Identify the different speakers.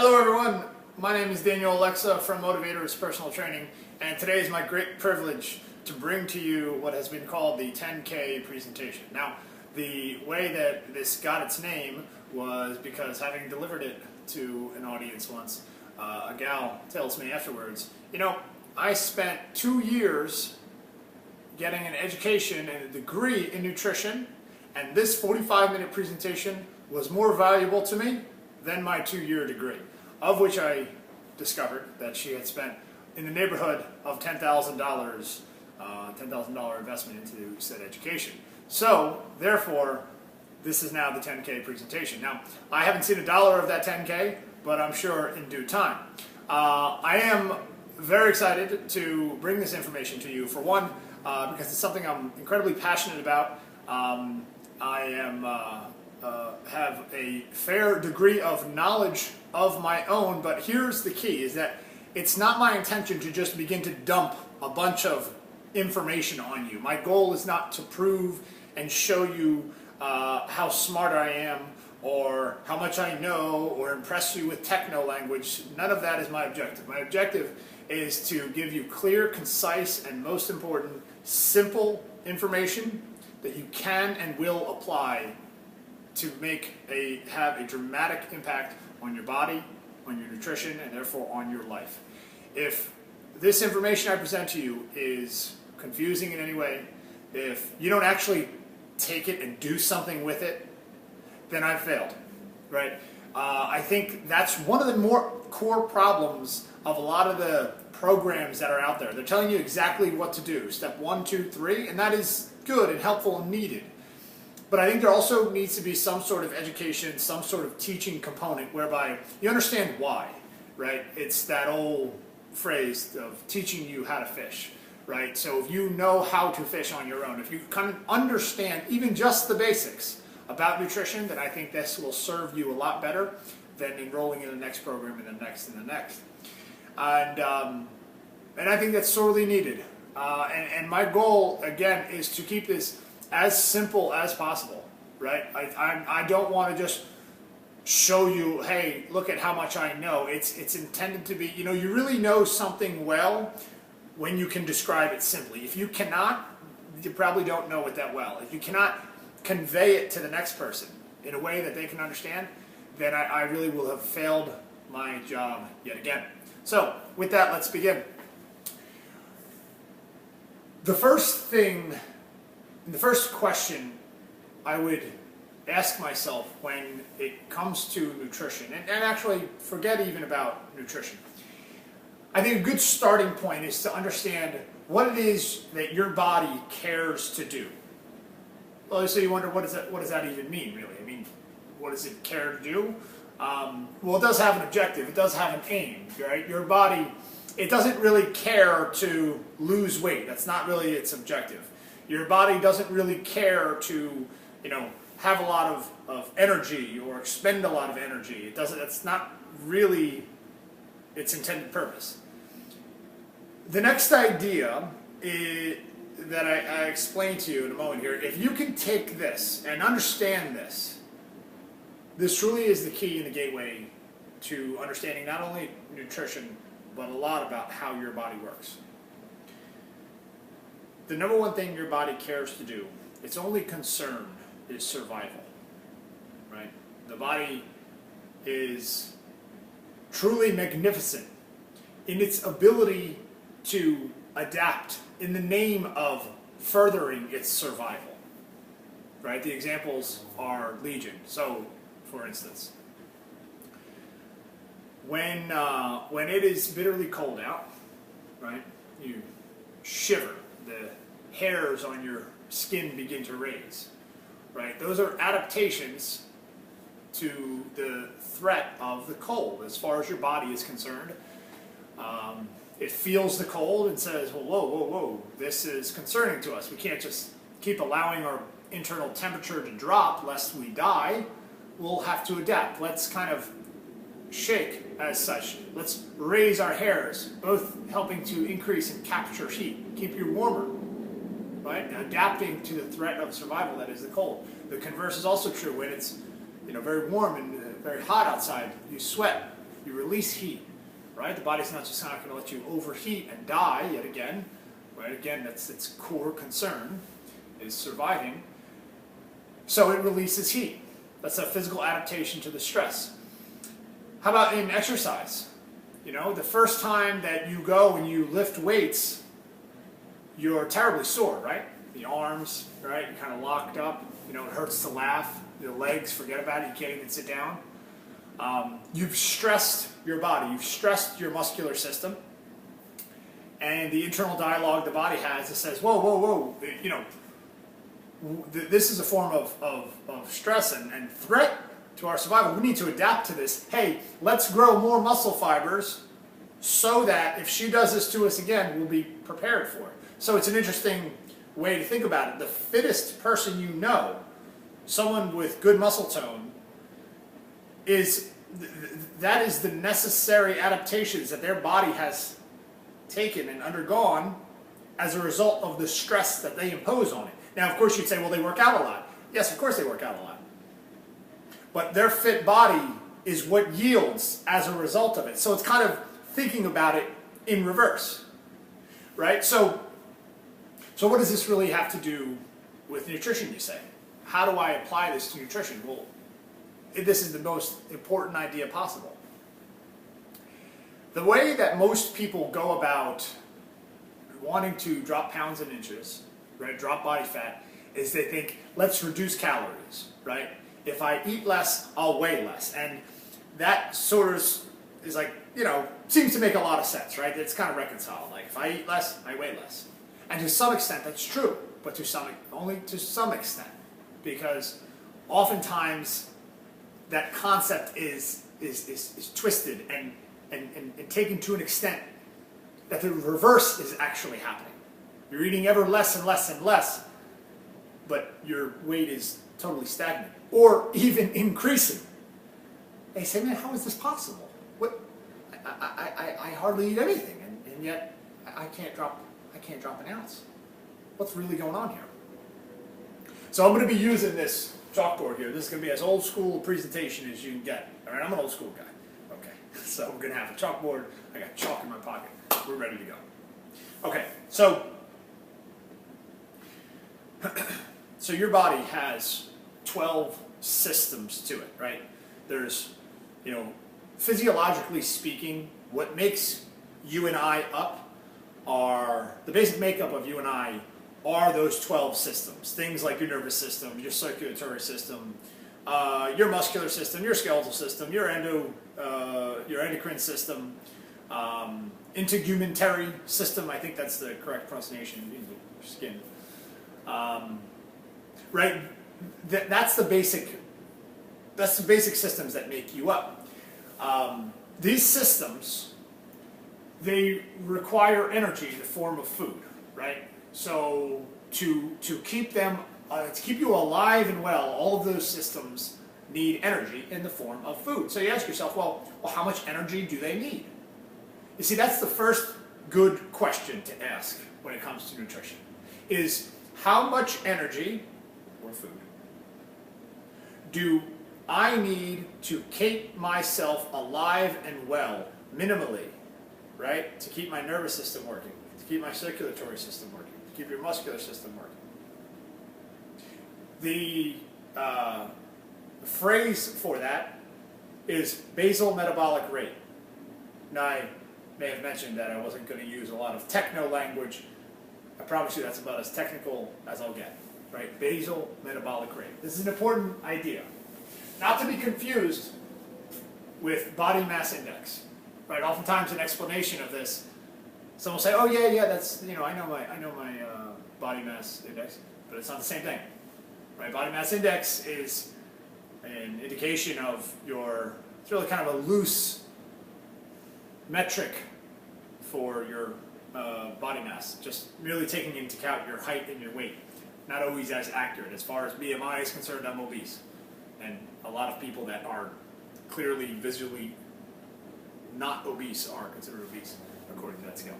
Speaker 1: Hello everyone, my name is Daniel Alexa from Motivators Personal Training, and today is my great privilege to bring to you what has been called the 10K presentation. Now, the way that this got its name was because, having delivered it to an audience once, a gal tells me afterwards, you know, I spent 2 years getting an education and a degree in nutrition, and this 45-minute presentation was more valuable to me than my 2-year degree, of which I discovered that she had spent in the neighborhood of $10,000 $10,000 investment into said education. So, therefore, this is now the 10K presentation. Now, I haven't seen a dollar of that 10K, but I'm sure in due time. I am very excited to bring this information to you, for one, because it's something I'm incredibly passionate about. Have a fair degree of knowledge of my own, but here's the key, is that it's not my intention to just begin to dump a bunch of information on you. My goal is not to prove and show you how smart I am or how much I know or impress you with techno language. None of that is my objective. My objective is to give you clear, concise, and most important, simple information that you can and will apply to have a dramatic impact on your body, on your nutrition, and therefore on your life. If this information I present to you is confusing in any way, if you don't actually take it and do something with it, then I've failed, right? I think that's one of the more core problems of a lot of the programs that are out there. They're telling you exactly what to do, step 1, 2, 3, and that is good and helpful and needed. But I think there also needs to be some sort of education, some sort of teaching component whereby you understand why, right? It's that old phrase of teaching you how to fish, right? So if you know how to fish on your own, if you kind of understand even just the basics about nutrition, then I think this will serve you a lot better than enrolling in the next program and the next and the next. And I think that's sorely needed. And my goal, again, is to keep this as simple as possible, right? I don't want to just show you, hey, look at how much I know. It's intended to be, you really know something well when you can describe it simply. If you cannot, you probably don't know it that well. If you cannot convey it to the next person in a way that they can understand, then I really will have failed my job yet again. So, with that, let's begin. The first question I would ask myself when it comes to nutrition, and actually forget even about nutrition, I think a good starting point is to understand what it is that your body cares to do. Well, so you wonder, what does that even mean, really? I mean, what does it care to do? Well, it does have an objective. It does have an aim, right? Your body, it doesn't really care to lose weight. That's not really its objective. Your body doesn't really care to, have a lot of energy or expend a lot of energy. That's not really its intended purpose. The next idea that I explain to you in a moment here, if you can take this and understand this, this truly is the key and the gateway to understanding not only nutrition, but a lot about how your body works. The number one thing your body cares to do, its only concern, is survival, right? The body is truly magnificent in its ability to adapt in the name of furthering its survival, right? The examples are legion. So, for instance, when it is bitterly cold out, right, you shiver. The hairs on your skin begin to raise, right? Those are adaptations to the threat of the cold as far as your body is concerned. It feels the cold and says, well, whoa, whoa, whoa, this is concerning to us. We can't just keep allowing our internal temperature to drop lest we die. We'll have to adapt. Let's kind of shake as such. Let's raise our hairs, both helping to increase and capture heat, keep you warmer, right? Adapting to the threat of survival that is the cold. The converse is also true. When it's very warm and very hot outside, you sweat. You release heat, right? The body's not just not going to let you overheat and die yet again, right? Again, that's its core concern, is surviving. So it releases heat. That's a physical adaptation to the stress. How about in exercise? You know, the first time that you go and you lift weights, you're terribly sore, right? The arms, right? You're kind of locked up. You know, it hurts to laugh. Your legs, forget about it. You can't even sit down. You've stressed your body. You've stressed your muscular system. And the internal dialogue the body has that says, whoa, whoa, whoa, you know, this is a form of stress and threat to our survival. We need to adapt to this. Hey, let's grow more muscle fibers so that if she does this to us again, we'll be prepared for it. So it's an interesting way to think about it. The fittest person you know, someone with good muscle tone, that is the necessary adaptations that their body has taken and undergone as a result of the stress that they impose on it. Now, of course, you'd say, well, they work out a lot. Yes, of course they work out a lot. But their fit body is what yields as a result of it. So it's kind of thinking about it in reverse, right? So what does this really have to do with nutrition, you say? How do I apply this to nutrition? Well, this is the most important idea possible. The way that most people go about wanting to drop pounds and inches, right, drop body fat, is they think, let's reduce calories, right? If I eat less, I'll weigh less. And that sort of is like, you know, seems to make a lot of sense, right? It's kind of reconciled. Like, if I eat less, I weigh less. And to some extent, that's true, but only to some extent. Because oftentimes, that concept is twisted and taken to an extent that the reverse is actually happening. You're eating ever less and less and less, but your weight is totally stagnant, or even increasing. They say, man, how is this possible? What? I hardly eat anything, and yet I can't drop an ounce. What's really going on here? So I'm going to be using this chalkboard here. This is going to be as old school a presentation as you can get. All right, I'm an old school guy. Okay, so we're going to have a chalkboard. I got chalk in my pocket. We're ready to go. Okay, so your body has 12 systems to it, right? There's, you know, physiologically speaking, what makes you and I up are, the basic makeup of you and I are those 12 systems. Things like your nervous system, your circulatory system, your muscular system, your skeletal system, your endocrine system, integumentary system, I think that's the correct pronunciation, your skin. Right? That's the basic systems that make you up. These systems, they require energy in the form of food, right? So to keep them, to keep you alive and well, all of those systems need energy in the form of food. So you ask yourself, well, how much energy do they need? You see, that's the first good question to ask when it comes to nutrition, is how much energy, or food, do I need to keep myself alive and well, minimally, right? To keep my nervous system working, to keep my circulatory system working, to keep your muscular system working. The phrase for that is basal metabolic rate. Now, I may have mentioned that I wasn't going to use a lot of techno language. I promise you that's about as technical as I'll get, right? Basal metabolic rate. This is an important idea. Not to be confused with body mass index, right? Oftentimes an explanation of this, someone will say, oh yeah, that's, you know, I know my body mass index, but it's not the same thing, right? Body mass index is an indication of it's really kind of a loose metric for your body mass, just merely taking into account your height and your weight. Not always as accurate. As far as BMI is concerned, I'm obese. And a lot of people that are clearly visually not obese are considered obese according to that scale.